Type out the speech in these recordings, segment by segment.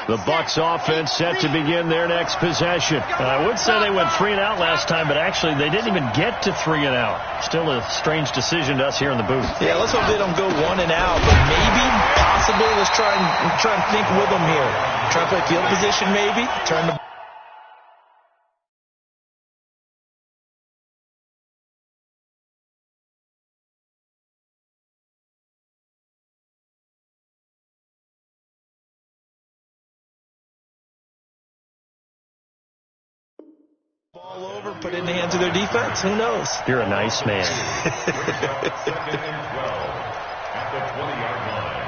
The Bucs offense set to begin their next possession. I would say they went 3 and out last time, but actually they didn't even get to 3 and out. Still a strange decision to us here in the booth. Yeah, let's hope they don't go 1 and out, but maybe, possibly, let's try and think with them here. Try to play field position maybe, turn the ball over, put it in the hands of their defense. Who knows? You're a nice man. Second and 12 at the 20-yard line.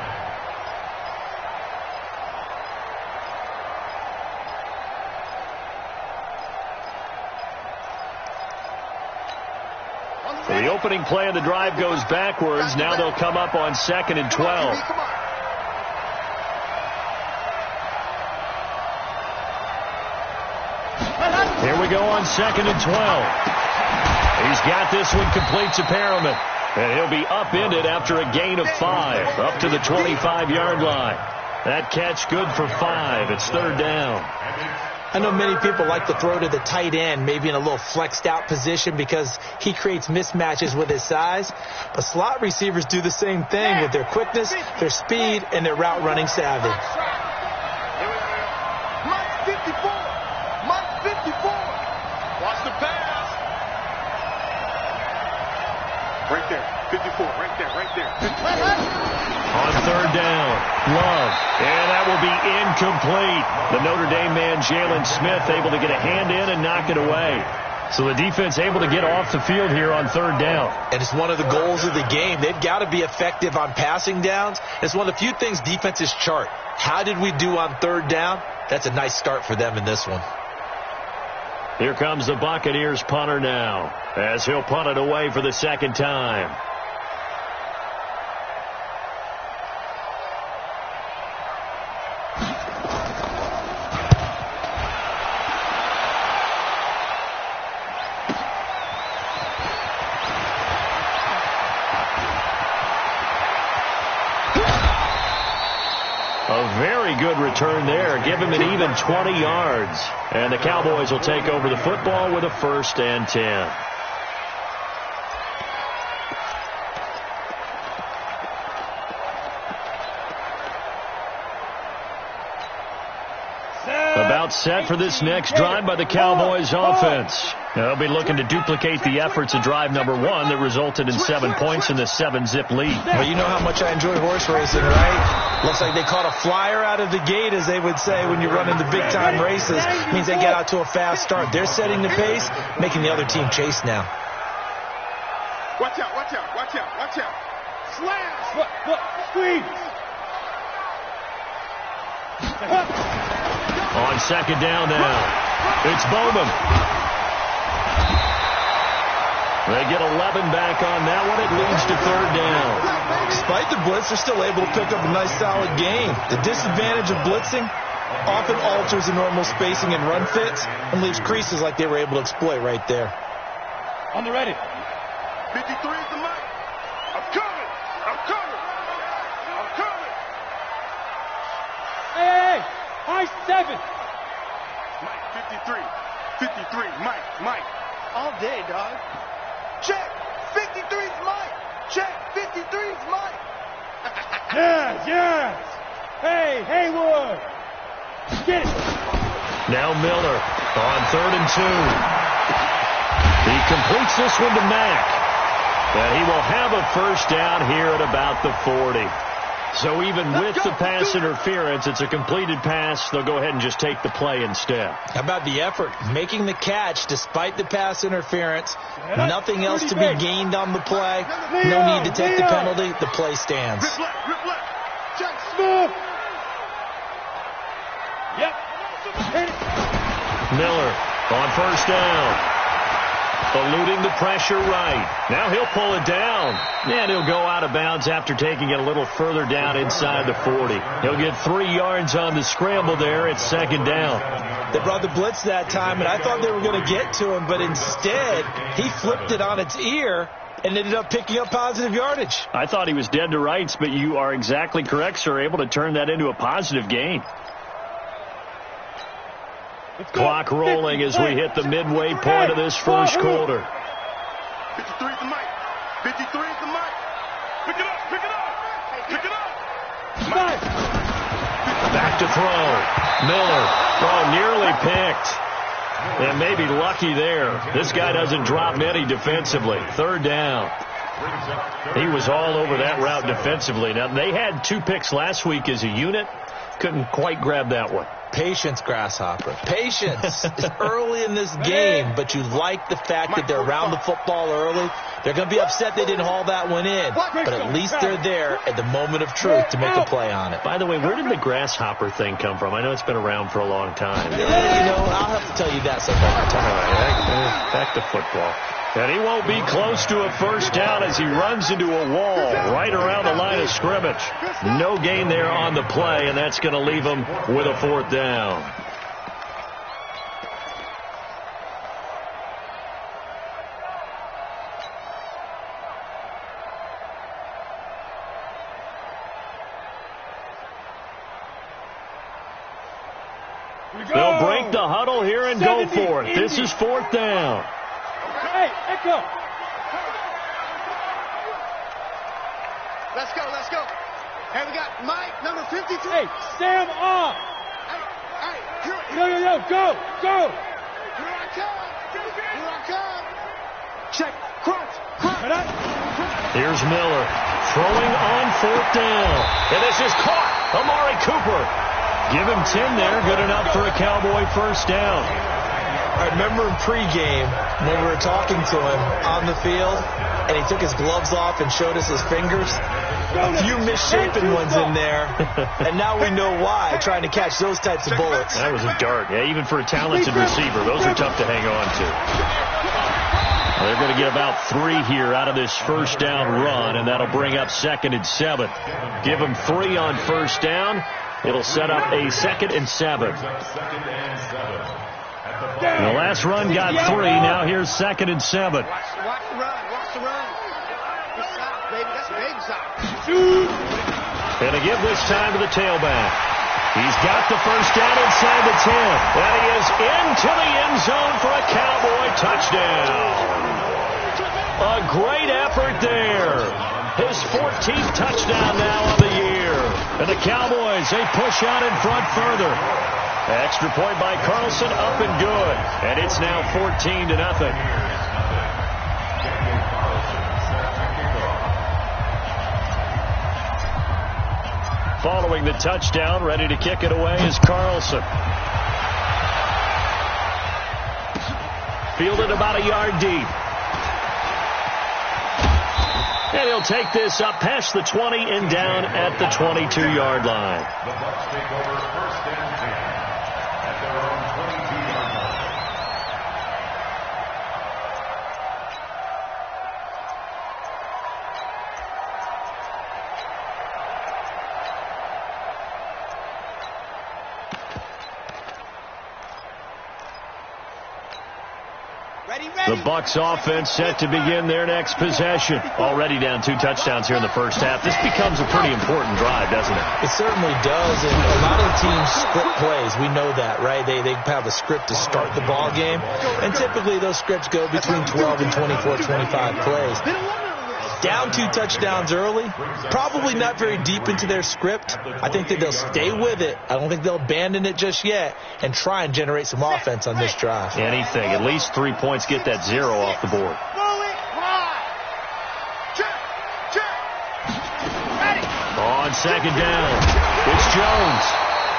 The opening play of the drive goes backwards. Now they'll come up on 2nd and 12. Here we go on 2nd and 12. He's got this one complete to Perriman. And he'll be upended after a gain of 5, up to the 25-yard line. That catch good for 5. It's 3rd down. I know many people like to throw to the tight end, maybe in a little flexed out position because he creates mismatches with his size. But slot receivers do the same thing with their quickness, their speed, and their route running savvy. Mike 54. Mike 54. Watch the pass. Right there. 54. Right there. Right there. 54. On 3rd down, Love. And that will be incomplete. The Notre Dame man, Jalen Smith, able to get a hand in and knock it away. So the defense able to get off the field here on 3rd down. And it's one of the goals of the game. They've got to be effective on passing downs. It's one of the few things defenses chart. How did we do on 3rd down? That's a nice start for them in this one. Here comes the Buccaneers punter now, as he'll punt it away for the 2nd time. Very good return there. Give him an even 20 yards. And the Cowboys will take over the football with a 1st and 10. About set for this next drive by the Cowboys offense. They'll be looking to duplicate the efforts of drive number 1 that resulted in 7 points in the 7-zip lead. Well, you know how much I enjoy horse racing, right? Looks like they caught a flyer out of the gate, as they would say when you're running the big-time races. It means they get out to a fast start. They're setting the pace, making the other team chase now. Watch out, watch out, watch out, watch out. Slash! Look, squeeze! On 2nd down now, it's Bowman. They get 11 back on that one. It leads to 3rd down. Despite the blitz, they're still able to pick up a nice, solid gain. The disadvantage of blitzing often alters the normal spacing and run fits and leaves creases like they were able to exploit right there. On the ready. 53 is the mark. I'm coming. I'm coming. I'm coming. Hey, high 7. Mike, 53. 53. Mike. All day, dog. Check. 53's Mike. Check. 53's Mike. Yes. Hey, Haywood. Get it. Now Miller on 3rd and 2. He completes this one to Mack. And he will have a 1st down here at about the 40. So even with the pass interference, it's a completed pass. They'll go ahead and just take the play instead. How about the effort? Making the catch despite the pass interference. Nothing else to be gained on the play. No need to take the penalty. The play stands. Rip left. Check. Smooth. Yep. Miller on 1st down. Eluding the pressure right. Now he'll pull it down. And he'll go out of bounds after taking it a little further down inside the 40. He'll get 3 yards on the scramble there. It's 2nd down. They brought the blitz that time, and I thought they were going to get to him, but instead he flipped it on its ear and ended up picking up positive yardage. I thought he was dead to rights, but you are exactly correct, sir. Able to turn that into a positive gain. Clock rolling as we hit the midway point of this first quarter. 53 is the mic. 53 is the mic. Pick it up, pick it up, pick it up. Back to throw. Miller. Oh, nearly picked. And maybe lucky there. This guy doesn't drop many defensively. Third down. He was all over that route defensively. Now, they had 2 picks last week as a unit. Couldn't quite grab that one. Patience, Grasshopper. Patience. It's early in this game, but you like the fact that they're around the football early. They're going to be upset they didn't haul that one in, but at least they're there at the moment of truth to make a play on it. By the way, where did the grasshopper thing come from? I know it's been around for a long time. Yeah, I'll have to tell you that sometime. All right, back to football. And he won't be close to a first down as he runs into a wall right around the line of scrimmage. No gain there on the play, and that's going to leave him with a 4th down. They'll break the huddle here and go for it. This is 4th down. Hey, Echo. Let's go, let's go. Hey, we got Mike, number 52. Hey, Sam off. Hey, here, Yo, go, go. here I come. Here I come. Check, crunch. Here's Miller throwing on 4th down. And this is caught. Amari Cooper. Give him 10 there. Good enough for a Cowboy first down. I remember in pregame when we were talking to him on the field, and he took his gloves off and showed us his fingers. A few misshapen ones in there, and now we know why, trying to catch those types of bullets. That was a dart. Yeah, even for a talented receiver, those are tough to hang on to. Well, they're going to get about 3 here out of this first down run, and that'll bring up 2nd and 7. Give them 3 on first down. It'll set up a 2nd and 7. The last run got 3. Now here's 2nd and 7. Watch the run, watch the run. Good stop, baby. That's a big stop. And to give this time to the tailback. He's got the first down inside the 10. And he is into the end zone for a Cowboy touchdown. A great effort there. His 14th touchdown now of the year. And the Cowboys, they push out in front further. Extra point by Carlson, up and good. And it's now 14-0. Following the touchdown, ready to kick it away is Carlson. Fielded about a yard deep. And he'll take this up past the 20 and down at the 22-yard line. The Bucs take over 1st and 10 at their own 22-yard line. The Bucs offense set to begin their next possession. Already down 2 touchdowns here in the first half. This becomes a pretty important drive, doesn't it? It certainly does, and a lot of the teams script plays. We know that, right? They have a script to start the ball game, and typically those scripts go between 12 and 24, 25 plays. Down 2 touchdowns early, probably not very deep into their script. I think that they'll stay with it. I don't think they'll abandon it just yet and try and generate some offense on this drive. Anything. At least 3 points, get that 0 off the board. On 2nd down, it's Jones.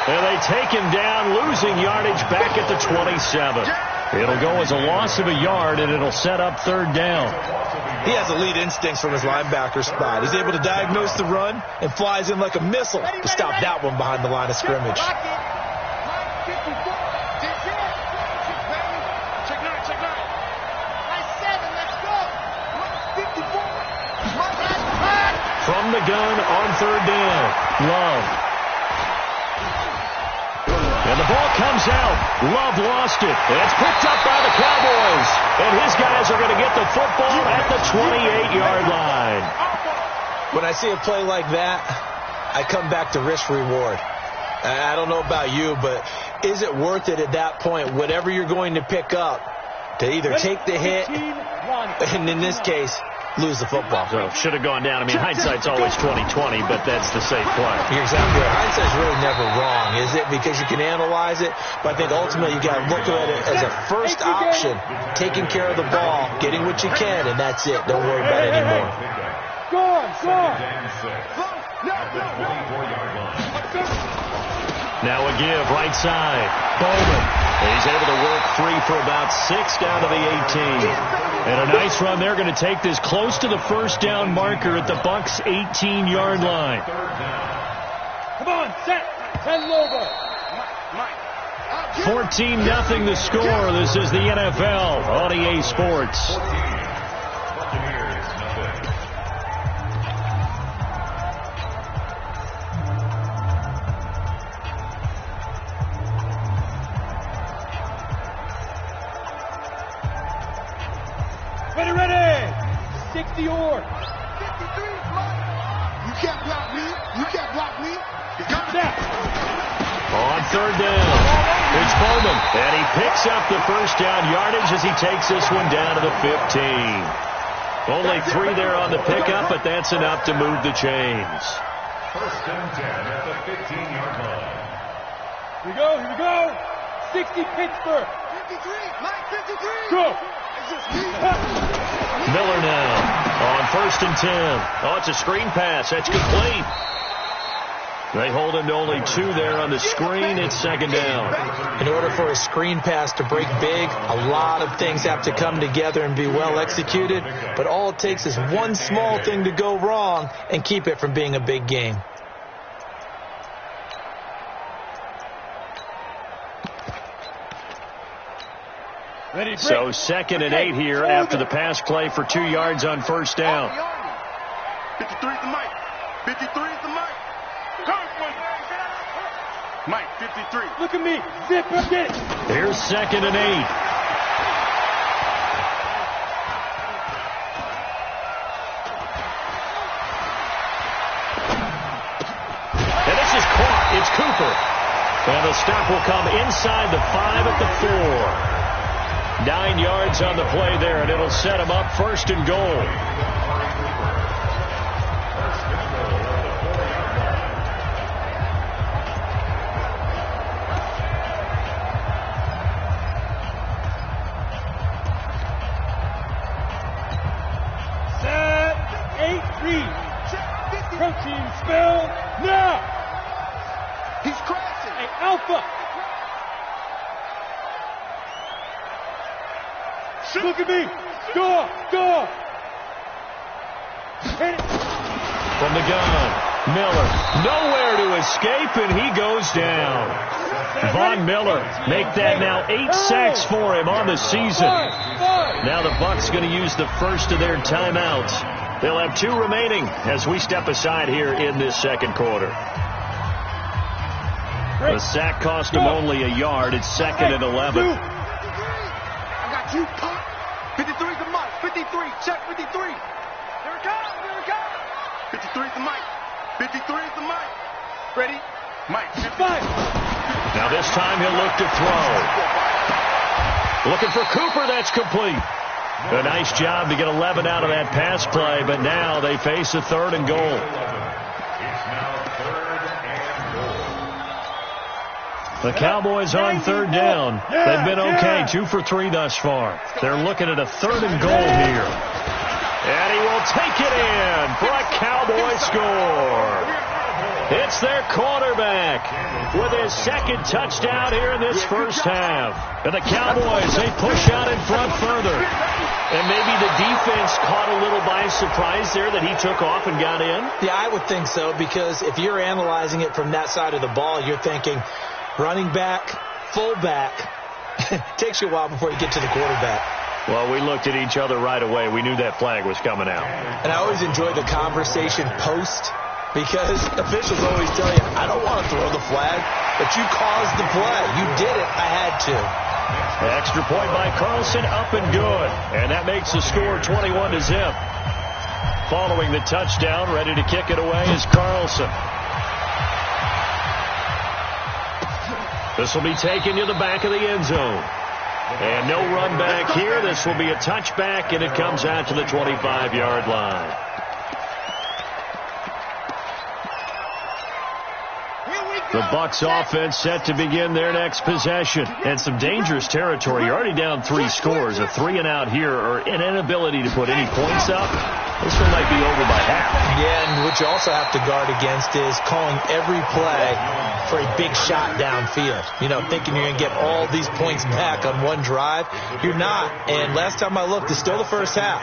And they take him down, losing yardage back at the 27. It'll go as a loss of a yard, and it'll set up 3rd down. He has elite instincts from his linebacker spot. He's able to diagnose the run and flies in like a missile to stop that one behind the line of scrimmage. From the gun on 3rd down, Love. And the ball comes out. Love lost it. And it's picked up by the Cowboys. And his guys are going to get the football at the 28-yard line. When I see a play like that, I come back to risk reward. I don't know about you, but is it worth it at that point, whatever you're going to pick up, to either take the hit and, in this case, lose the football? So should have gone down. I mean, hindsight's always 20/20, but that's the safe play. You're exactly right. Hindsight's really never wrong, is it? Because you can analyze it, but I think ultimately you got to look at it as a first option, taking care of the ball, getting what you can, and that's it. Don't worry about it anymore. Go on. Now a give, right side. Bowman. He's able to work free for about 6 down to the 18. And a nice run. They're going to take this close to the first down marker at the Bucs' 18-yard line. Come on, set. 10 over. 14-0 the score. This is the NFL on EA Sports. Ready. 60 or. 53, you can't block me. On third down, it's Bowman, and he picks up the first down yardage as he takes this one down to the 15. Only 3 there on the pickup, but that's enough to move the chains. First and 10 at the 15-yard line. Here we go. 60 Pittsburgh. 53, Mike, 53. Go. Miller now on first and 10. Oh, it's a screen pass. That's complete. They hold him to only 2 there on the screen. It's second down. In order for a screen pass to break big, a lot of things have to come together and be well executed. But all it takes is one small thing to go wrong and keep it from being a big game. So second and 8 here after the pass play for 2 yards on first down. 53 is the Mike. 53 is the Mike. Mike, 53. Look at me. Zip, get it. Here's second and 8. And this is caught. It's Cooper. And the stop will come inside the 5 at the 4. 9 yards on the play there, and it'll set him up first and goal. Set. 8-3. Protein spell now. He's crashing. Hey, Alpha. Look at me. Go. Hit it. From the gun, Miller. Nowhere to escape, and he goes down. Von Miller make that now 8 sacks for him on the season. Now the Bucs going to use the first of their timeouts. They'll have 2 remaining as we step aside here in this second quarter. The sack cost him only a yard. It's second and 11. I got you, Pop. 53 is the Mike. 53. Check 53. Here it comes. 53 is the Mike. 53 is the Mike. Ready? Mike, 55. Now this time he'll look to throw. Looking for Cooper. That's complete. A nice job to get 11 out of that pass play, but now they face a third and goal. It's now third and goal. The Cowboys on third down. They've been okay, 2 for 3 thus far. They're looking at a third and goal here. And he will take it in for a Cowboy score. It's their quarterback with his second touchdown here in this first half. And the Cowboys, they push out in front further. And maybe the defense caught a little by surprise there that he took off and got in? Yeah, I would think so, because if you're analyzing it from that side of the ball, you're thinking running back, fullback. Takes you a while before you get to the quarterback. Well, we looked at each other right away. We knew that flag was coming out. And I always enjoy the conversation post, because officials always tell you, I don't want to throw the flag, but you caused the play. You did it. I had to. Extra point by Carlson, up and good. And that makes the score 21-0. Following the touchdown, ready to kick it away is Carlson. This will be taken to the back of the end zone. And no run back here. This will be a touchback, and it comes out to the 25-yard line. The Bucs offense set to begin their next possession. And some dangerous territory. You're already down 3 scores. A 3-and-out here, or an inability to put any points up. This one might be over by half. Yeah, and what you also have to guard against is calling every play for a big shot downfield. You know, thinking you're going to get all these points back on one drive. You're not. And last time I looked, it's still the first half.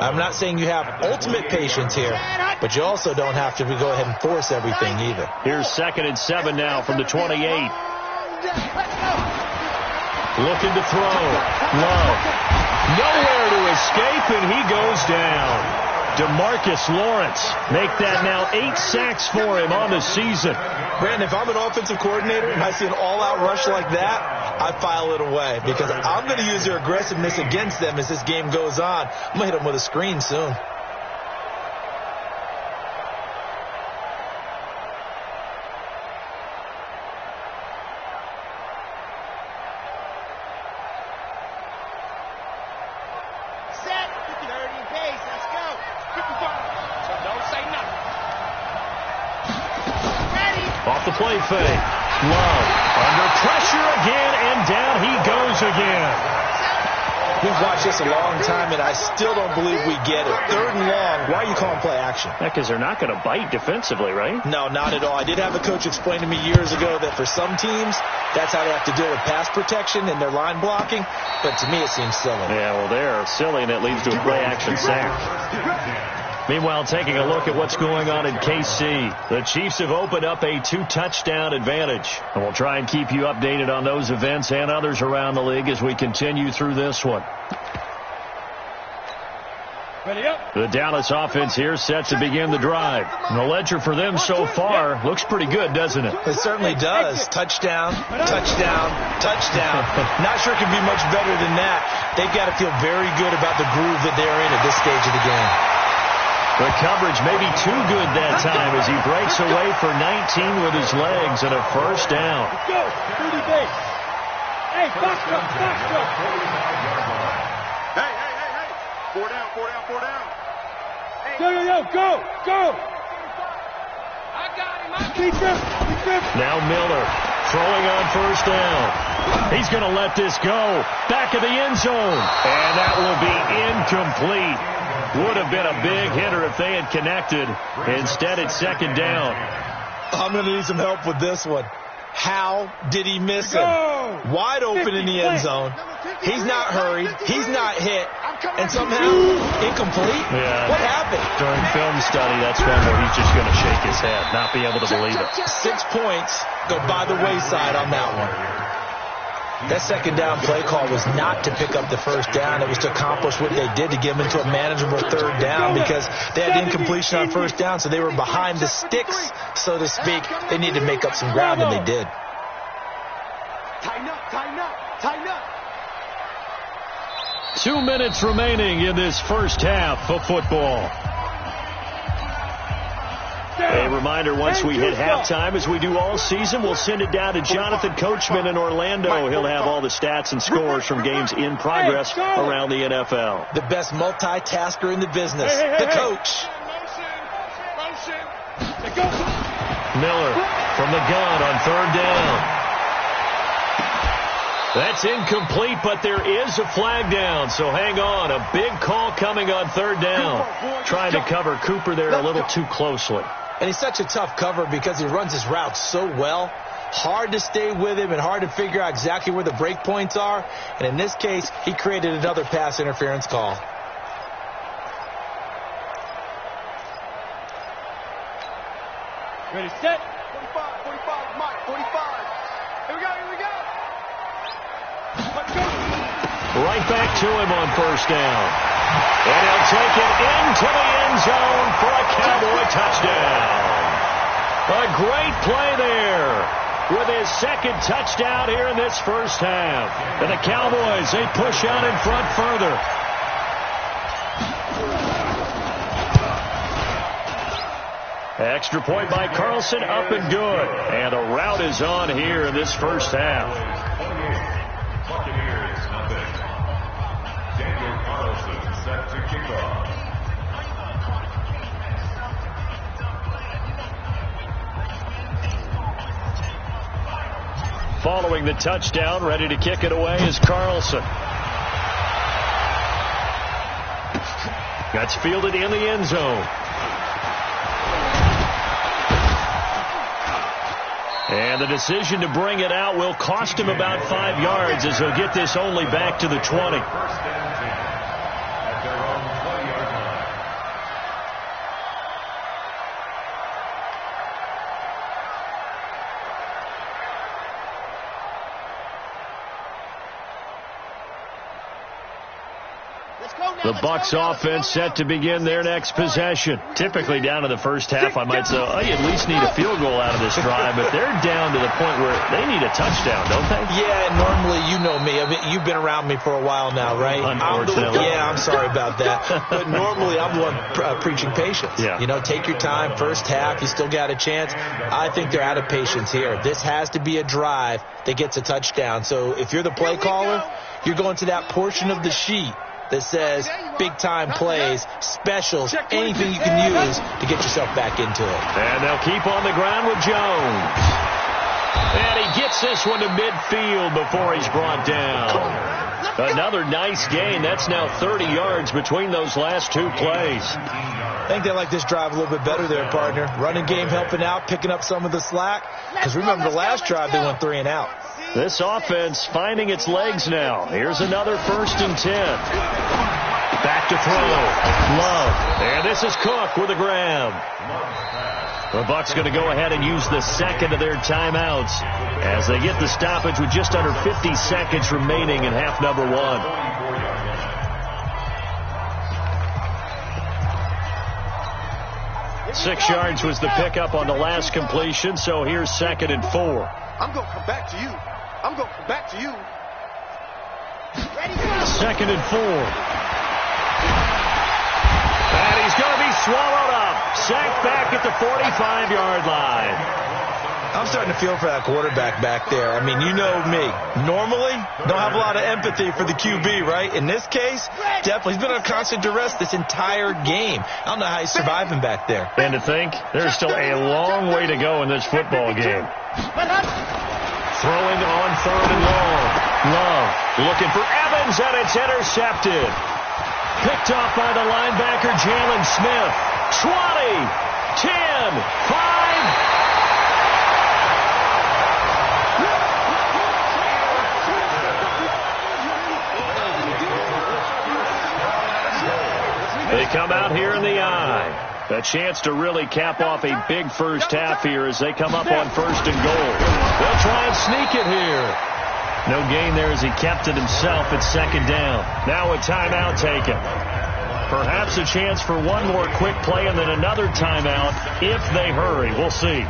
I'm not saying you have ultimate patience here, but you also don't have to go ahead and force everything either. Here's 2nd and 7 now from the 28. Looking to throw. Love. Nowhere to escape, and he goes down. DeMarcus Lawrence make that now 8 sacks for him on the season. Brandon, if I'm an offensive coordinator and I see an all-out rush like that, I file it away because I'm going to use their aggressiveness against them as this game goes on. I'm going to hit them with a screen soon. Off the play fake. Love under pressure again, and down he goes again. We've watched this a long time, and I still don't believe we get it. 3rd and long. Why are you calling play action? Yeah, because they're not going to bite defensively, right? No, not at all. I did have a coach explain to me years ago that for some teams, that's how they have to deal with pass protection and their line blocking. But to me, it seems silly. Yeah, well, they're silly, and it leads to a play action sack. Meanwhile, taking a look at what's going on in KC. The Chiefs have opened up a 2-touchdown advantage. And we'll try and keep you updated on those events and others around the league as we continue through this one. Ready up. The Dallas offense here set to begin the drive. And the ledger for them so far looks pretty good, doesn't it? It certainly does. Touchdown, touchdown, touchdown. Not sure it can be much better than that. They've got to feel very good about the groove that they're in at this stage of the game. The coverage may be too good that time as he breaks away for 19 with his legs and a first down. Let's go. 30 base. Hey, box up, box up. Hey. 4 down, 4 down, 4 down. Yo, go. I got him. Keep him. Now Miller throwing on first down. He's going to let this go. Back of the end zone. And that will be incomplete. Would have been a big hitter if they had connected. Instead, it's 2nd down. I'm going to need some help with this one. How did he miss him? Wide open in the end zone. He's not hurried. He's not hit. And somehow, incomplete? Yeah. What happened? During film study, that's one where he's just going to shake his head, not be able to believe it. 6 points go by the wayside on that one. That 2nd down play call was not to pick up the first down. It was to accomplish what they did to get them into a manageable 3rd down because they had incompletion on first down, so they were behind the sticks, so to speak. They needed to make up some ground, and they did. Tighten up. 2 minutes remaining in this first half of football. A reminder, once we hit halftime, as we do all season, we'll send it down to Jonathan Coachman in Orlando. He'll have all the stats and scores from games in progress around the NFL. The best multitasker in the business, the coach. Miller from the gun on 3rd down. That's incomplete, but there is a flag down, so hang on. A big call coming on 3rd down. Trying to cover Cooper there a little too closely. And he's such a tough cover because he runs his routes so well. Hard to stay with him and hard to figure out exactly where the break points are. And in this case, he created another pass interference call. Ready, set. 45, Mike, 45. Here we go. Let's go. Right back to him on first down. And he'll take it into the end zone for a Cowboy touchdown. A great play there with his 2nd touchdown here in this first half. And the Cowboys, they push out in front further. Extra point by Carlson, up and good. And a rout is on here in this first half. Buccaneers, nothing. Daniel Carlson set to kick off. Following the touchdown, ready to kick it away is Carlson. That's fielded in the end zone. And the decision to bring it out will cost him about 5 yards as he'll get this only back to the 20. The Bucs offense set to begin their next possession. Typically down to the first half, I might say, oh, you at least need a field goal out of this drive, but they're down to the point where they need a touchdown, don't they? Yeah, normally, you know me. I mean, you've been around me for a while now, right? Unfortunately. I'm sorry about that. But normally, I'm the one preaching patience. Yeah. You know, take your time. First half, you still got a chance. I think they're out of patience here. This has to be a drive that gets a touchdown. So if you're the play caller, you're going to that portion of the sheet that says big-time plays, specials, anything you can use to get yourself back into it. And they'll keep on the ground with Jones. And he gets this one to midfield before he's brought down. Another nice gain. That's now 30 yards between those last two plays. I think they like this drive a little bit better there, partner. Running game helping out, picking up some of the slack. Because remember, the last drive they went 3 and out. This offense finding its legs now. Here's another 1st and 10. Back to throw. Love. And this is Cook with a grab. The Bucs going to go ahead and use the second of their timeouts as they get the stoppage with just under 50 seconds remaining in half number 1. Six yards was the pickup on the last completion, so here's 2nd and 4. I'm going to come back to you. I'm going to come back to you. 2nd and 4. And he's going to be swallowed up. Sacked back at the 45-yard line. I'm starting to feel for that quarterback back there. I mean, you know me. Normally, don't have a lot of empathy for the QB, right? In this case, definitely. He's been under constant duress this entire game. I don't know how he's surviving back there. And to think, there's still a long way to go in this football game. Throwing on 3rd and long. Love looking for Evans, and it's intercepted. Picked off by the linebacker, Jalen Smith. 20, 10, 5. They come out here in the eye. A chance to really cap off a big first half here as they come up on 1st and goal. They'll try and sneak it here. No gain there as he kept it himself at 2nd down. Now a timeout taken. Perhaps a chance for one more quick play and then another timeout if they hurry. We'll see.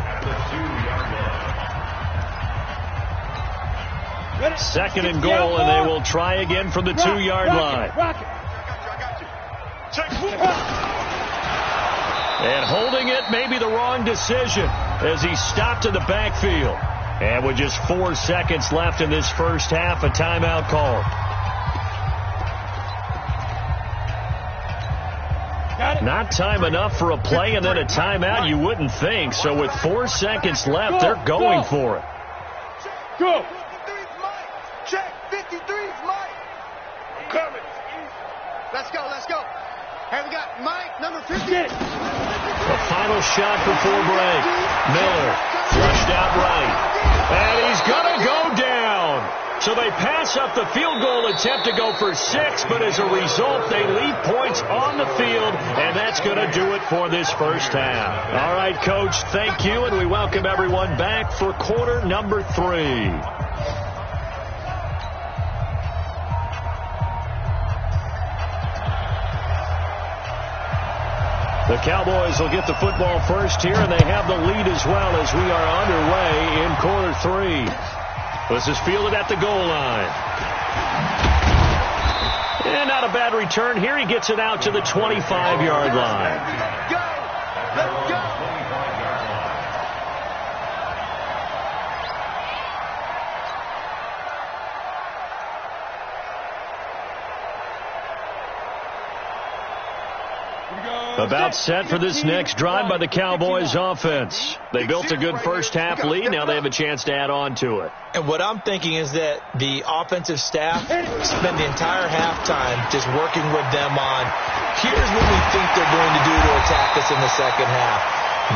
2nd and goal, and they will try again from the 2-yard line. And holding it may be the wrong decision as he stopped in the backfield. And with just 4 seconds left in this first half, a timeout call. Not time enough for a play and then a timeout, you wouldn't think. So with 4 seconds left, they're going for it. Go. 53's Mike. Check. 53's Mike. I'm coming. Let's go. Let's go. Hey, we got Mike, number 50. The final shot before break. Miller flushed out right. And he's going to go down. So they pass up the field goal attempt to go for 6, but as a result, they leave points on the field, and that's going to do it for this first half. All right, Coach, thank you, and we welcome everyone back for quarter number 3. The Cowboys will get the football first here, and they have the lead as well as we are underway in quarter 3. This is fielded at the goal line. And not a bad return here. He gets it out to the 25-yard line. Go! Let's go! About set for this next drive by the Cowboys offense. They built a good first-half lead. Now they have a chance to add on to it. And what I'm thinking is that the offensive staff spend the entire halftime just working with them on, here's what we think they're going to do to attack us in the second half.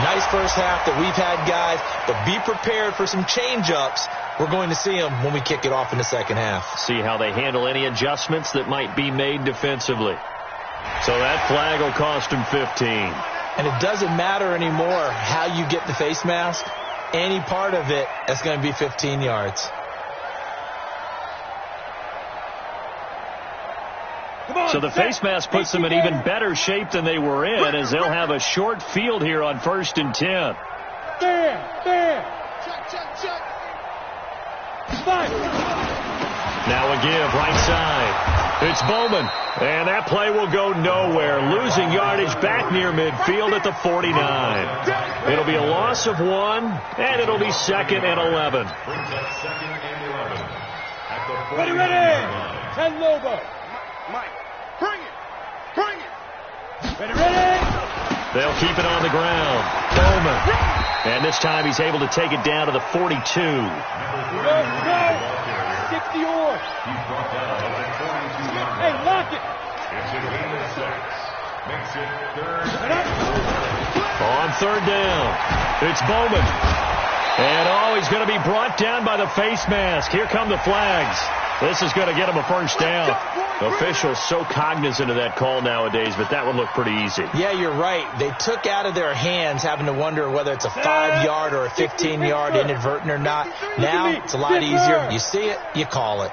Nice first half that we've had, guys, but be prepared for some change-ups. We're going to see them when we kick it off in the second half. See how they handle any adjustments that might be made defensively. So that flag will cost him 15. And it doesn't matter anymore how you get the face mask. Any part of it, that's going to be 15 yards. So the face mask puts them in even better shape than they were in, as they'll have a short field here on 1st and 10. There. Check. Now a give, right side. It's Bowman, and that play will go nowhere, losing yardage back near midfield at the 49. It'll be a loss of 1, and it'll be 2nd and 11. Ready. 10 Lobo. Mike, bring it. Ready. They'll keep it on the ground. Bowman. And this time he's able to take it down to the 42. Go. 60 or. Hey, lock it. It's a gain of 6. Makes it 3rd. On 3rd down, it's Bowman. And, he's going to be brought down by the face mask. Here come the flags. This is going to get him a first down. Officials so cognizant of that call nowadays, but that one looked pretty easy. Yeah, you're right. They took out of their hands having to wonder whether it's a 5-yard or a 15-yard inadvertent or not. Now, it's a lot easier. You see it, you call it.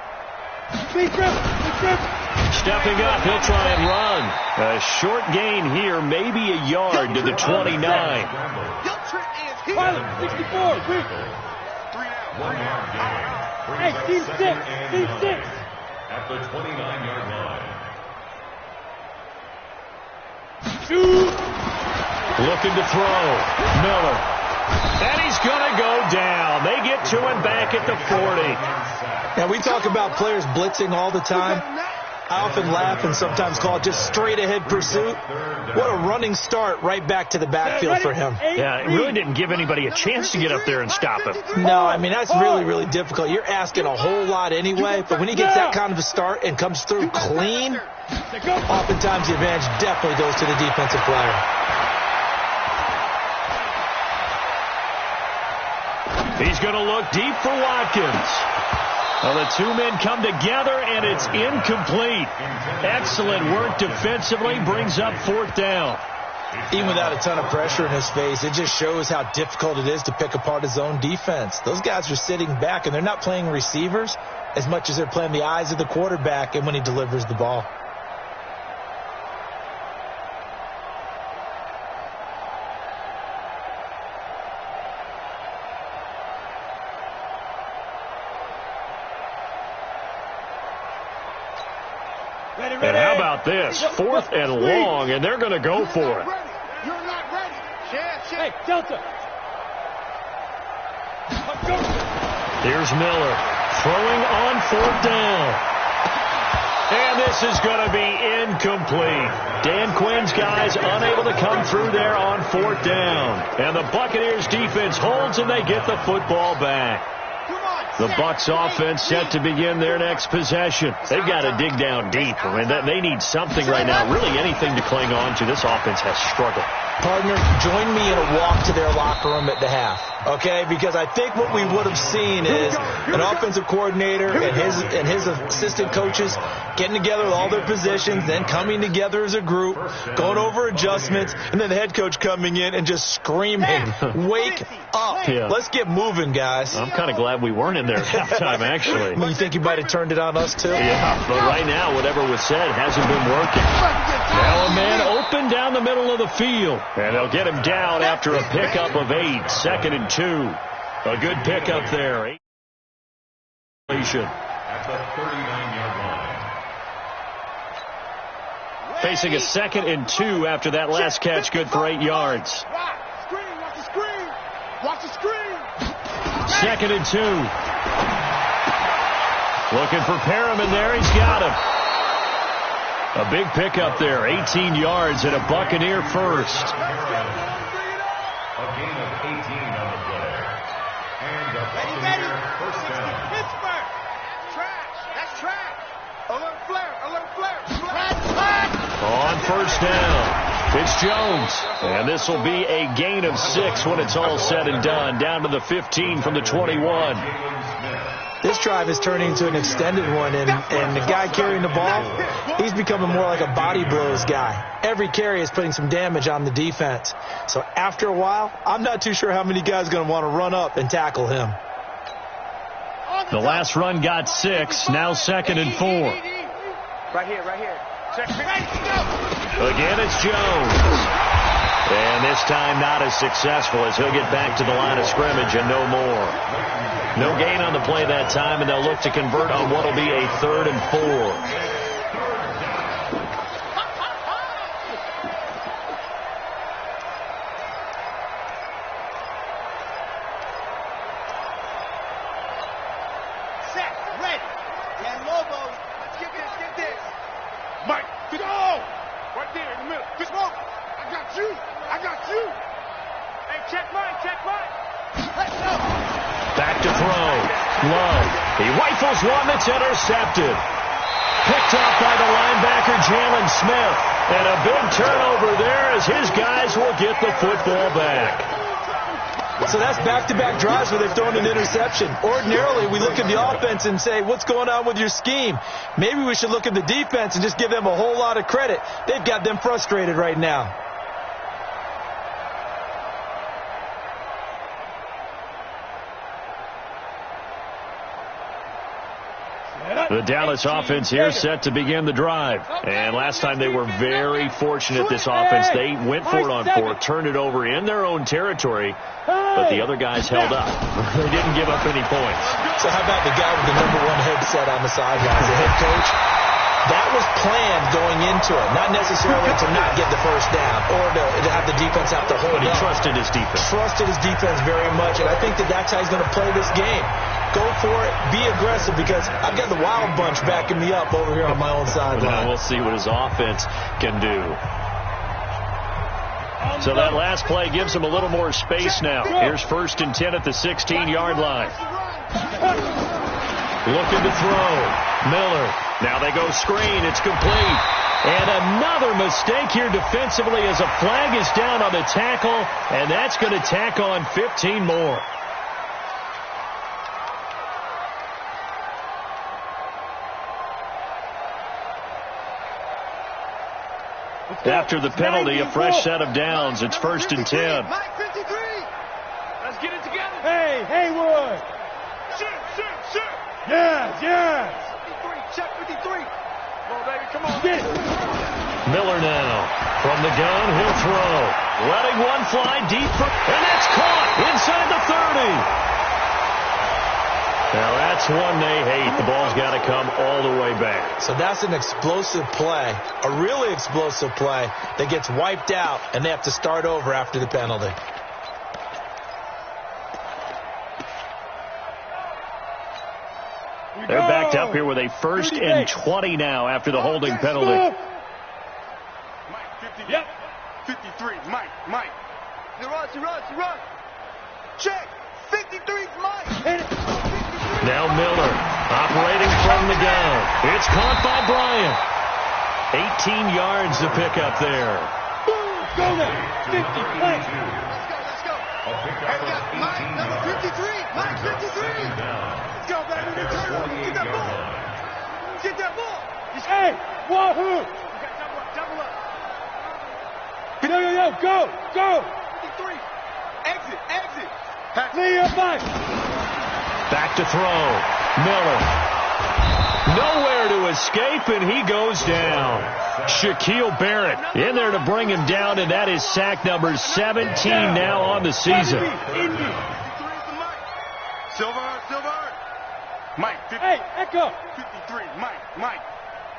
Stepping up, he'll try and run. A short gain here, maybe a yard to the 29. Pilot, 64, quick. 1 yard gain. Hey, team 6. At the 29-yard line. Shoot. Looking to throw. Miller. And he's going to go down. They get to him back at the 40. Now, we talk about players blitzing all the time. I often laugh and sometimes call it just straight-ahead pursuit. What a running start right back to the backfield for him. Yeah, it really didn't give anybody a chance to get up there and stop him. No, I mean, that's really, really difficult. You're asking a whole lot anyway, but when he gets that kind of a start and comes through clean, oftentimes the advantage definitely goes to the defensive player. He's going to look deep for Watkins. Well, the two men come together, and it's incomplete. Excellent work defensively, brings up 4th down. Even without a ton of pressure in his face, it just shows how difficult it is to pick apart his own defense. Those guys are sitting back, and they're not playing receivers as much as they're playing the eyes of the quarterback and when he delivers the ball. And how about this? 4th and long, and they're going to go for it. You're not ready. Hey, Delta. Here's Miller throwing on 4th down. And this is going to be incomplete. Dan Quinn's guys unable to come through there on 4th down. And the Buccaneers defense holds, and they get the football back. The Bucs offense set to begin their next possession. They've got to dig down deep. I mean, they need something right now, really anything to cling on to. This offense has struggled. Partner, join me in a walk to their locker room at the half, okay? Because I think what we would have seen is an offensive coordinator and his assistant coaches getting together with all their positions, then coming together as a group, going over adjustments, and then the head coach coming in and just screaming, wake up. Yeah. Let's get moving, guys. I'm kind of glad we weren't in there at halftime, actually. You think you might have turned it on us, too? Yeah, but right now, whatever was said hasn't been working. Now a man open down the middle of the field. And they'll get him down after a pickup of 8. 2nd and 2. A good pickup there. At the 39-yard line. Facing a 2nd and 2 after that last catch, good for 8 yards. Watch the screen. Watch the screen. 2nd and 2. Looking for Perriman there. He's got him. A big pickup there, 18 yards and a Buccaneer first. A gain of 18 on the play. And a Buccaneer first down. Pittsburgh. Trash. That's trash. Alert flare. Alert flare. Flat. On first down, it's Jones. And this will be a gain of 6 when it's all said and done. Down to the 15 from the 21. This drive is turning into an extended one, and the guy carrying the ball, he's becoming more like a body blows guy. Every carry is putting some damage on the defense. So after a while, I'm not too sure how many guys are going to want to run up and tackle him. The last run got 6, now 2nd and 4. Right here. Check. Again, it's Jones. And this time not as successful as he'll get back to the line of scrimmage and no more. No gain on the play that time, and they'll look to convert on what will be a 3rd and 4. Mike, go! Right there in the middle. Just smoke. I got you. Hey, check mine. Let's go. Back to throw. Low. He rifles one that's intercepted. Picked off by the linebacker, Jalen Smith. And a big turnover there as his guys will get the football back. So that's back-to-back drives where they've thrown an interception. Ordinarily, we look at the offense and say, what's going on with your scheme? Maybe we should look at the defense and just give them a whole lot of credit. They've got them frustrated right now. The Dallas offense here set to begin the drive. And last time they were very fortunate, this offense. They went for it on 4, turned it over in their own territory, but the other guys held up. They didn't give up any points. So how about the guy with the #1 headset on the sidelines, the head coach? That was planned going into it, not necessarily to not get the first down or to have the defense have to hold But he up. trusted his defense. Trusted his defense very much, and I think that's how he's going to play this game. Go for it, be aggressive, because I've got the wild bunch backing me up over here on my own sideline. We'll see what his offense can do. So that last play gives him a little more space now. Here's 1st and 10 at the 16-yard line. Looking to throw. Miller. Now they go screen. It's complete. And another mistake here defensively as a flag is down on the tackle, and that's going to tack on 15 more. After the penalty, a fresh set of downs. It's 1st and 10. Mike 53. Let's get it together. Hey, Haywood. Shoot. Yes. 53. Check 53. Come on, baby. Come on. Get it. Miller now. From the gun, he'll throw. Letting one fly deep and that's caught inside the 30. Now that's one they hate. The ball's got to come all the way back. So that's an explosive play, a really explosive play that gets wiped out, and they have to start over after the penalty. They're backed up here with a 1st and 20 now after the holding penalty. Mike, 50. Yep. 53. Mike. He runs. Check. 53's Mike. Hit it. Now Miller operating from the gun. It's caught by Bryant. 18 yards to pick up there. Go now. 50. Play. Let's go. Hey, we got Mike, number 53. Mike 53. Let's go, baby. Get that ball. Get that ball. Hey, wahoo. Double up. Yo, go. 53. Exit. Clear Mike. Back to throw. Miller. Nowhere to escape, and he goes down. Shaquille Barrett in there to bring him down, and that is sack number 17 now on the season. 53 is the Mike. Silver. Mike, 50. Hey, Echo. 53. Mike.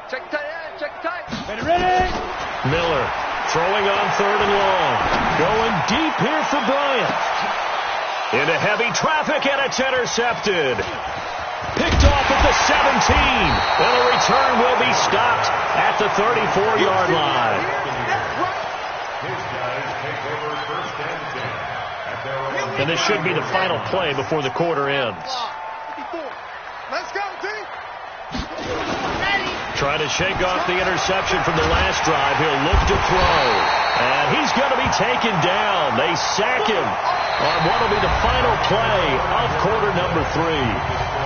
Check the tight end. Ready? Miller throwing on 3rd and long. Going deep here for Bryant. Into heavy traffic, and it's intercepted. picked off at the 17. And the return will be stopped at the 34-yard line. His guys take over first and 10 at their own. And this should be the final play before the quarter ends. 54. Let's go, team. Trying to shake off the interception from the last drive. He'll look to throw. And he's going to be taken down. They sack him on what will be the final play of quarter number 3.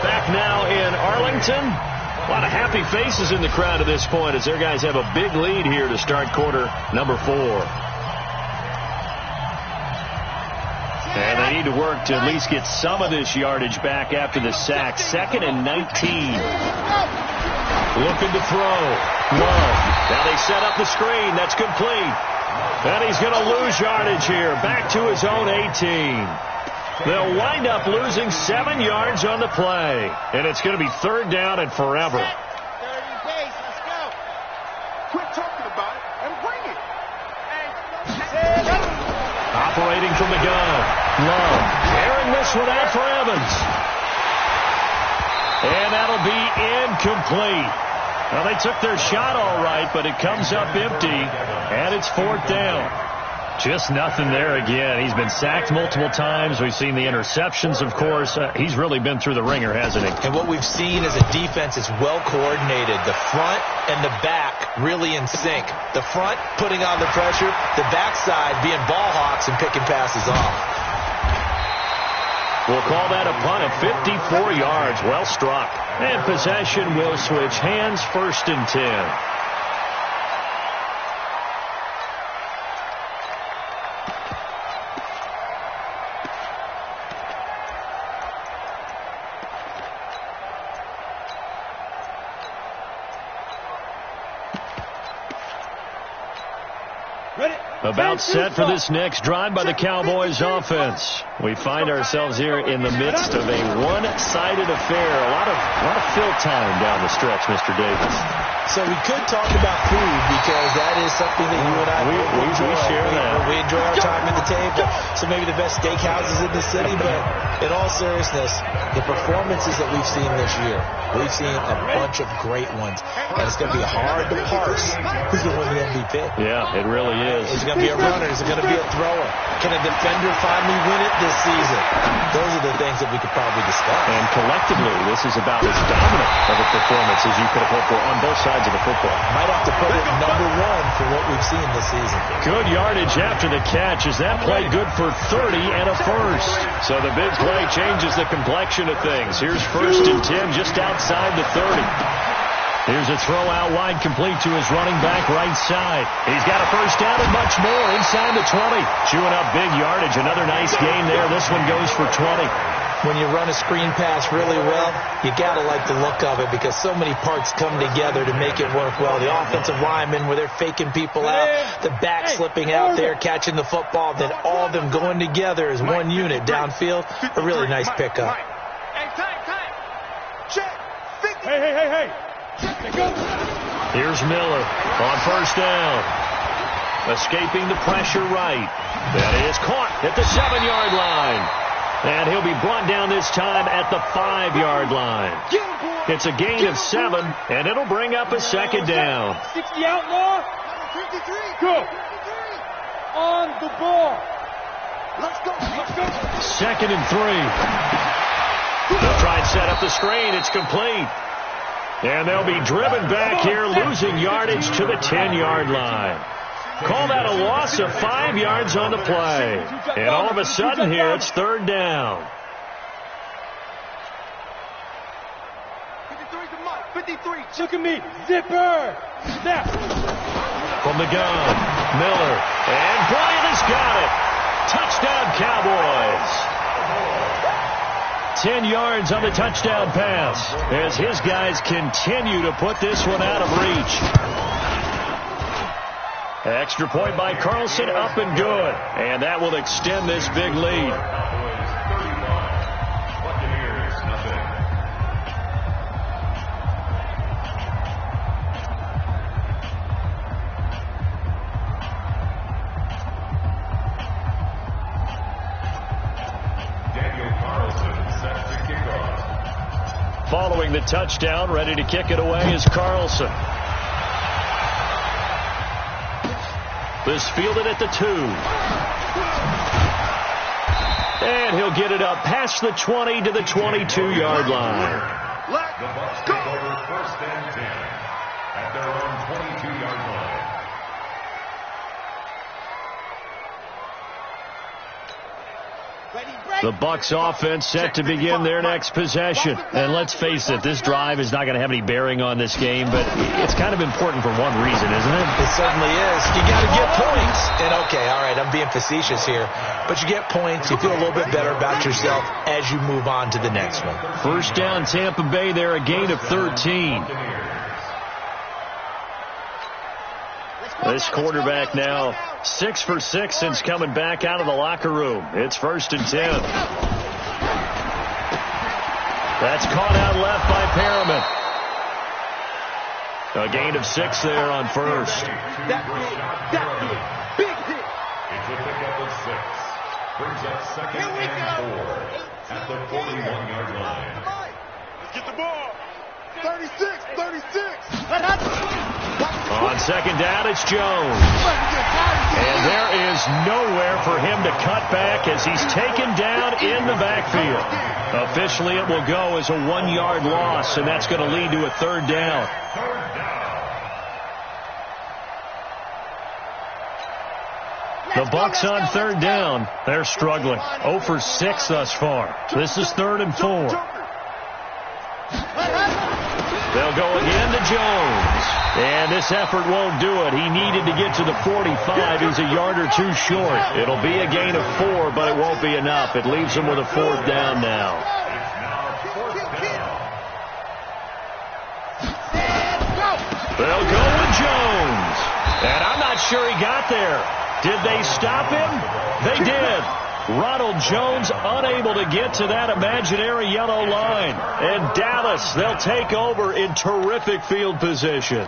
Back now in Arlington. A lot of happy faces in the crowd at this point as their guys have a big lead here to start quarter number 4. And they need to work to at least get some of this yardage back after the sack. 2nd and 19. Looking to throw. Love. Now they set up the screen. That's complete. And he's going to lose yardage here. Back to his own 18. They'll wind up losing 7 yards on the play. And it's going to be 3rd down and forever. 30 base. Let's go. Quit talking about it and bring it. Operating from the gun. Love. Carrying this one out for Evans. And that'll be incomplete. Well, they took their shot all right, but it comes up empty, and it's 4th down. Just nothing there again. He's been sacked multiple times. We've seen the interceptions, of course. He's really been through the ringer, hasn't he? And what we've seen as a defense is well coordinated. The front and the back really in sync. The front putting on the pressure, the backside being ball hawks and picking passes off. We'll call that a punt of 54 yards. Well struck. And possession will switch hands. 1st and 10. About set for this next drive by the Cowboys offense. We find ourselves here in the midst of a one-sided affair. A lot of fill time down the stretch, Mr. Davis. So we could talk about food because that is something that you and I enjoy. We share that. We enjoy our time at the table. So maybe the best steakhouses in the city, but in all seriousness, the performances that we've seen this year, we've seen a bunch of great ones. And it's going to be hard to parse who's going to win the MVP. Yeah, it really is. Is it going to be a runner? Is it going to be a thrower? Can a defender finally win it this season? Those are the things that we could probably discuss. And collectively, this is about as dominant of a performance as you could have hoped for on both sides of the football. Might have to put it number 1 for what we've seen this season. Good yardage after the catch. Is that play good for 30 and a first? So the big play changes the complexion of things. Here's 1st and 10 just outside the 30. Here's a throw out wide, complete to his running back right side. He's got a first down and much more inside the 20. Chewing up big yardage. Another nice gain there. This one goes for 20. When you run a screen pass really well, you got to like the look of it because so many parts come together to make it work well. The offensive linemen where they're faking people out, the back slipping out there, catching the football, then all of them going together as one unit downfield. A really nice pickup. Hey, time. Check. 50. Hey. Here's Miller on first down. Escaping the pressure right. That is caught at the 7-yard line. And he'll be brought down this time at the 5-yard line. It's a gain of 7, and it'll bring up a 2nd down. 60 outlaw. 53. Go. On the ball. Let's go. 2nd and 3. They'll try and set up the screen. It's complete. And they'll be driven back here, losing yardage to the 10-yard line. Call that a loss of 5 yards on the play. And all of a sudden here, it's 3rd down. 53. Look at me. Zipper. Snap. From the gun, Miller. And Bryant has got it. Touchdown, Cowboys. 10 yards on the touchdown pass as his guys continue to put this one out of reach. Extra point by Carlson, up and good. And that will extend this big lead. Buccaneers, nothing. Daniel Carlson set to kick off. Following the touchdown, ready to kick it away is Carlson. This fielded at the 2. And he'll get it up past the 20 to the 22-yard line. The Bucs take over first and 10 at their own 22-yard line. The Bucs offense set to begin their next possession. And let's face it, this drive is not going to have any bearing on this game, but it's kind of important for one reason, isn't it? It certainly is. You got to get points. And okay, all right, I'm being facetious here, but you get points, you feel a little bit better about yourself as you move on to the next one. First down, Tampa Bay there, a gain of 13. This quarterback now 6 for 6 since coming back out of the locker room. It's first and 10. That's caught out left by Perriman. A gain of 6 there on first. Big hit. It's a pickup of 6. Brings up second and 4 at the 41-yard line. Let's get the ball. 36. On second down, it's Jones. And there is nowhere for him to cut back as he's taken down in the backfield. Officially, it will go as a 1-yard loss, and that's going to lead to a third down. The Bucs on third down. They're struggling. 0 for 6 thus far. This is 3rd and 4. They'll go again to Jones. And this effort won't do it. He needed to get to the 45. He's a yard or 2 short. It'll be a gain of 4, but it won't be enough. It leaves him with a 4th down now. They'll go with Jones. And I'm not sure he got there. Did they stop him? They did. Ronald Jones unable to get to that imaginary yellow line. And Dallas, they'll take over in terrific field position.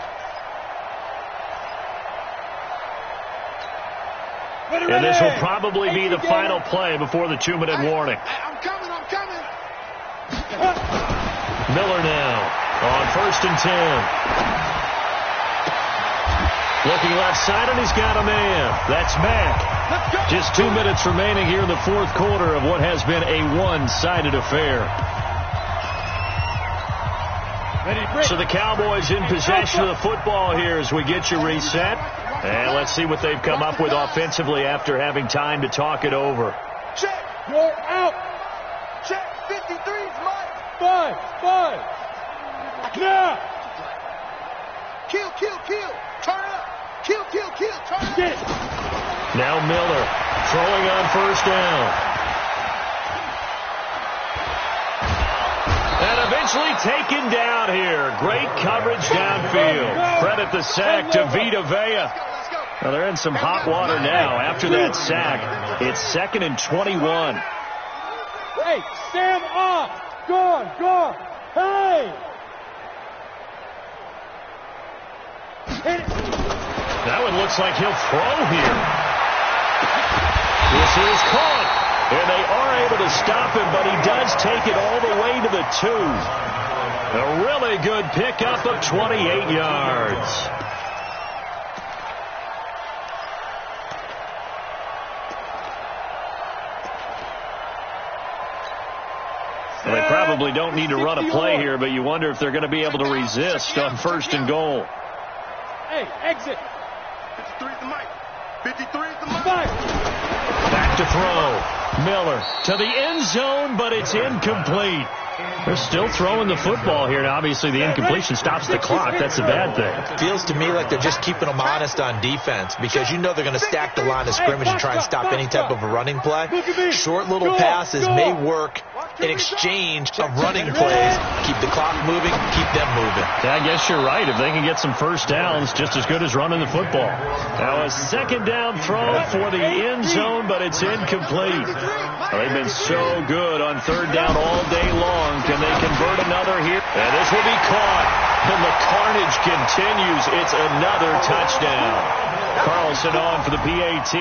And this will probably be the final play before the 2-minute warning. I'm coming. Miller now on first and 10. Looking left side, and he's got a man. That's Mack. Just 2 minutes remaining here in the fourth quarter of what has been a one-sided affair. So the Cowboys in possession of the football here as we get you reset. And let's see what they've come up with offensively after having time to talk it over. Check. You're out. Check. 53's Mike. 5. Now. Kill. Turn up. Kill. Turn up. Get it. Now Miller throwing on first down. And eventually taken down here. Great coverage downfield. Credit the sack to Vita Vea. Well, they're in some hot water now. After that sack, it's 2nd and 21. Hey, stand up. Go. Hey. Hit it. That one looks like he'll throw here. This is caught. And they are able to stop him, but he does take it all the way to the 2. A really good pickup of 28 yards. Well, they probably don't need to run a play here, but you wonder if they're going to be able to resist on first and goal. Hey, exit. 53's the mic. 53's the mic. Back to throw. Miller to the end zone, but it's incomplete. They're still throwing the football here. Now, obviously, the incompletion stops the clock. That's the bad thing. Feels to me like they're just keeping them honest on defense because you know they're going to stack the line of scrimmage and try and stop any type of a running play. Short little passes may work in exchange of running plays. Keep the clock moving, keep them moving. Yeah, I guess you're right. If they can get some first downs, just as good as running the football. Now, a second down throw for the end zone, but it's incomplete. Well, they've been so good on third down all day long. Can they convert another here? And this will be caught. And the carnage continues. It's another touchdown. Carlson on for the PAT.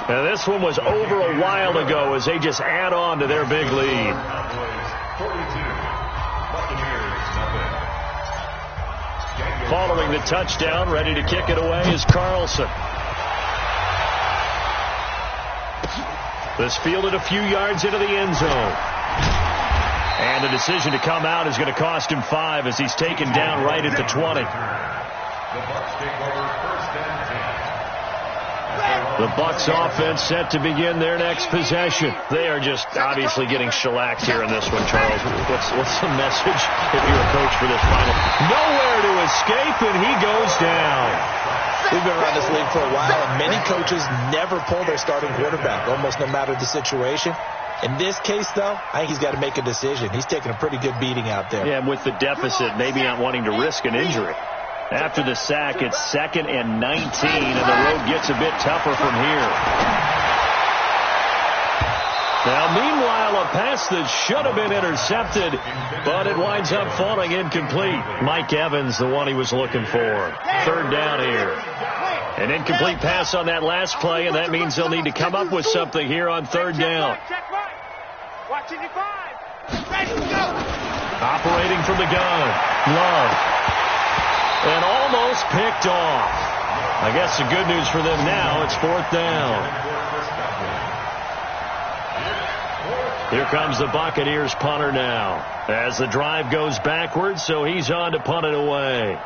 And this one was over a while ago as they just add on to their big lead. Following the touchdown, ready to kick it away is Carlson. This fielded a few yards into the end zone. And the decision to come out is going to cost him 5 as he's taken down right at the 20. The Bucs offense set to begin their next possession. They are just obviously getting shellacked here in this one, Charles. What's the message if you're a coach for this final? Nowhere to escape, and he goes down. We've been around this league for a while, and many coaches never pull their starting quarterback, almost no matter the situation. In this case, though, I think he's got to make a decision. He's taking a pretty good beating out there. Yeah, and with the deficit, maybe not wanting to risk an injury. After the sack, it's 2nd and 19, and the road gets a bit tougher from here. Now, meanwhile, a pass that should have been intercepted, but it winds up falling incomplete. Mike Evans, the one he was looking for. 3rd down here. An incomplete pass on that last play, and that means they'll need to come up with something here on 3rd down. Operating from the gun, Love. And almost picked off. I guess the good news for them now, it's 4th down. Here comes the Buccaneers punter now. As the drive goes backwards, so he's on to punt it away.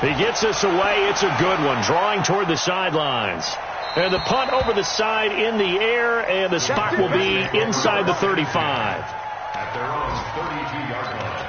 He gets this away. It's a good one, drawing toward the sidelines. And the punt over the side in the air, and the spot will be inside the 35. At their own 32-yard line.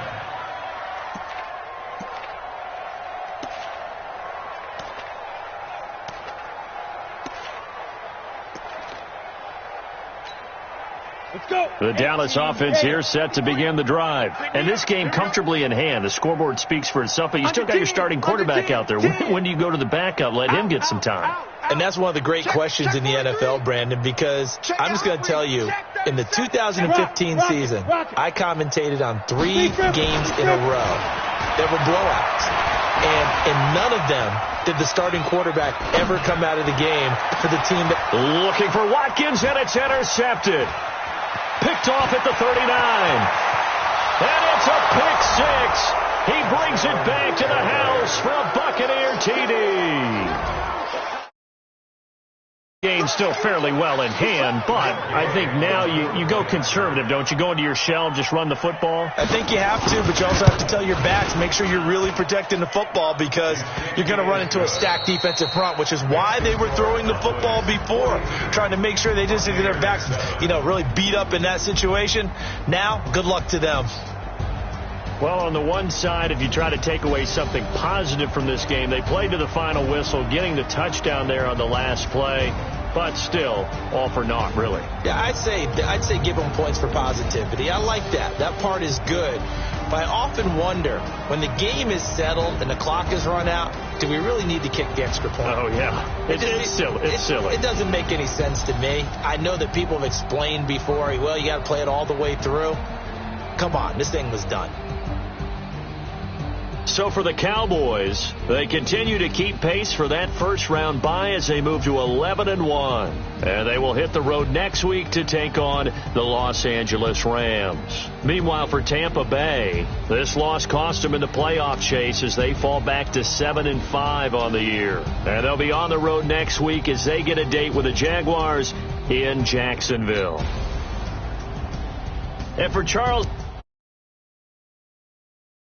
The Dallas offense here set to begin the drive. And this game comfortably in hand. The scoreboard speaks for itself, but you still got your starting quarterback out there. When do you go to the backup? Let him get some time. And that's one of the great questions in the NFL, Brandon, because I'm just going to tell you, in the 2015 season, I commentated on 3 games in a row. There were blowouts. And in none of them did the starting quarterback ever come out of the game for the team that... Looking for Watkins, and it's intercepted. Picked off at the 39. And it's a pick 6. He brings it back to the house for a Buccaneer TD. Game still fairly well in hand, but I think now you go conservative, don't you? Go into your shell, just run the football? I think you have to, but you also have to tell your backs, make sure you're really protecting the football because you're going to run into a stacked defensive front, which is why they were throwing the football before, trying to make sure they just get their backs, really beat up in that situation. Now, good luck to them. Well, on the one side, if you try to take away something positive from this game, they played to the final whistle, getting the touchdown there on the last play, but still, all for naught, really. Yeah, I'd say give them points for positivity. I like that. That part is good. But I often wonder, when the game is settled and the clock is run out, do we really need to kick the extra point? Oh, yeah. It's silly. It doesn't make any sense to me. I know that people have explained before, well, you got to play it all the way through. Come on, this thing was done. So for the Cowboys, they continue to keep pace for that first-round bye as they move to 11-1. And they will hit the road next week to take on the Los Angeles Rams. Meanwhile, for Tampa Bay, this loss cost them in the playoff chase as they fall back to 7-5 on the year. And they'll be on the road next week as they get a date with the Jaguars in Jacksonville. And for Charles...